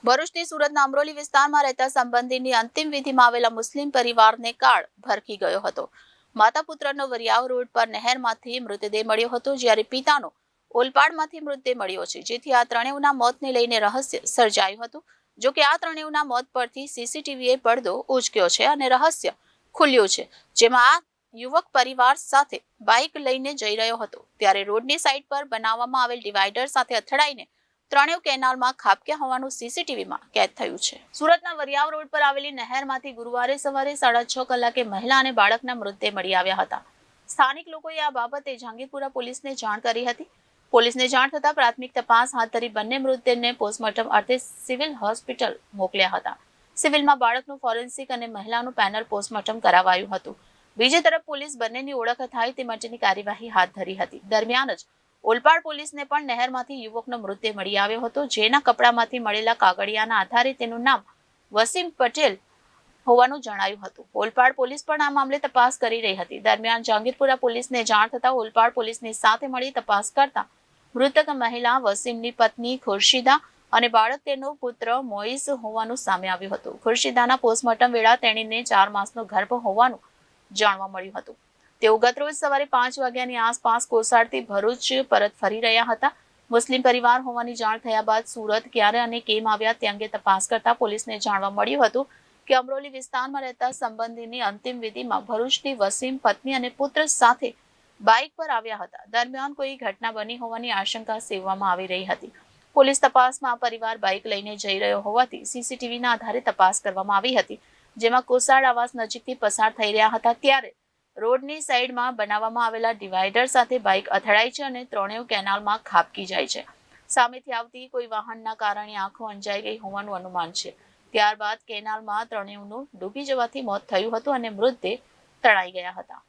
ભરૂચની સુરતના અમરોલી વિસ્તારમાં રહેતા સંબંધીની અંતિમ વિધિમાં આવેલા મુસ્લિમ પરિવારને કાળ ભરકી ગયો હતો. માતા પુત્રનો વરિયાવ રોડ પર નહેરમાંથી મૃતદેહ મળ્યો હતો, જ્યારે પિતાનો ઓલપાડમાંથી મૃતદેહ મળ્યો છે, જેથી આ ત્રણેયના મોતને લઈને રહસ્ય સર્જાયું હતું. જો કે આ ત્રણેયના મોત પરથી સીસીટીવીએ પડદો ઉચક્યો છે અને રહસ્ય ખુલ્યું છે, જેમાં આ યુવક પરિવાર સાથે બાઇક લઈને જઈ રહ્યો હતો, ત્યારે રોડની સાઈડ પર બનાવવામાં આવેલ ડિવાઈડર સાથે અથડાઈને ત્રણેય કેનાલમાં ખાબક્યા હોવાનું સીસીટીવીમાં કેદ થયું છે. સુરતના વરિયાવ રોડ પર આવેલી નહેરમાંથી ગુરુવારે સવારે 6:30 કલાકે મહિલા અને બાળકના મૃતદેહ મળી આવ્યા હતા. સ્થાનિક લોકોએ આ બાબતે જહાંગીરપુરા પોલીસને જાણ કરી હતી. પોલીસને જાણ થતાં પ્રાથમિક તપાસ હાથ ધરી બંને મૃતદેહને પોસ્ટમોર્ટમ અર્થે સિવિલ હોસ્પિટલ મોકલ્યા હતા. સિવિલમાં બાળકનું ફોરેન્સિક અને મહિલાનું પેનલ પોસ્ટમોર્ટમ કરાવાયું હતું. બીજી તરફ પોલીસ બંનેની ઓળખ થાય તે માટેની કાર્યવાહી હાથ ધરી હતી. દરમિયાન જ ઓલપાડ પોલીસને પણ નહેરમાંથી યુવકનો મૃતદેહ મળી આવ્યો હતો, જેના કપડામાંથી મળેલા કાગળિયાના આધારે તેનું નામ વસીમ પટેલ હોવાનું જણાયું હતું. ઓલપાડ પોલીસ પણ આ મામલે તપાસ કરી રહી હતી. દરમિયાન જહાંગીરપુરા પોલીસને જાણ થતાં ઓલપાડ પોલીસની સાથે મળી તપાસ કરતા મૃતક મહિલા વસીમની પત્ની ખુરશીદા અને બાળક તેનો પુત્ર મોઇસ હોવાનું સામે આવ્યું હતું. ખુરશીદાના પોસ્ટમોર્ટમ વેળા તેણીને 4 માસનો ગર્ભ હોવાનું જાણવા મળ્યું હતું. તેઓ ગતરોજ સવારે 5 વાગ્યાની આસપાસ કોસાડથી ભરૂચ પરત ફરી રહ્યા હતા. મુસ્લિમ પરિવાર હોવાની જાણ થયા બાદ સુરત ક્યારે અને કેમ આવ્યા તે અંગે તપાસ કરતા પોલીસને જાણવા મળ્યું હતું કે અમરોલી વિસ્તારમાં રહેતા સંબંધીની અંતિમ વિધિમાં ભરૂચથી વસીમ પત્ની અને પુત્ર સાથે બાઇક પર આવ્યા હતા. દરમિયાન કોઈ ઘટના બની હોવાની આશંકા સેવવામાં આવી રહી હતી. પોલીસ તપાસમાં આ પરિવાર બાઇક લઈને જઈ રહ્યો હોવાથી સીસીટીવીના આધારે તપાસ કરવામાં આવી હતી, જેમાં કોસાડ આવાસ નજીકથી પસાર થઈ રહ્યા હતા, ત્યારે રોડની સાઈડમાં બનાવવામાં આવેલા ડિવાઈડર સાથે બાઇક અથડાય છે અને ત્રણેય કેનાલમાં ખાબકી જાય છે. સામેથી આવતી કોઈ વાહનના કારણે આંખો અંજાઈ ગઈ હોવાનું અનુમાન છે. ત્યારબાદ કેનાલમાં ત્રણેયનું ડૂબી જવાથી મોત થયું હતું અને મૃતદેહ તણાઈ ગયા હતા.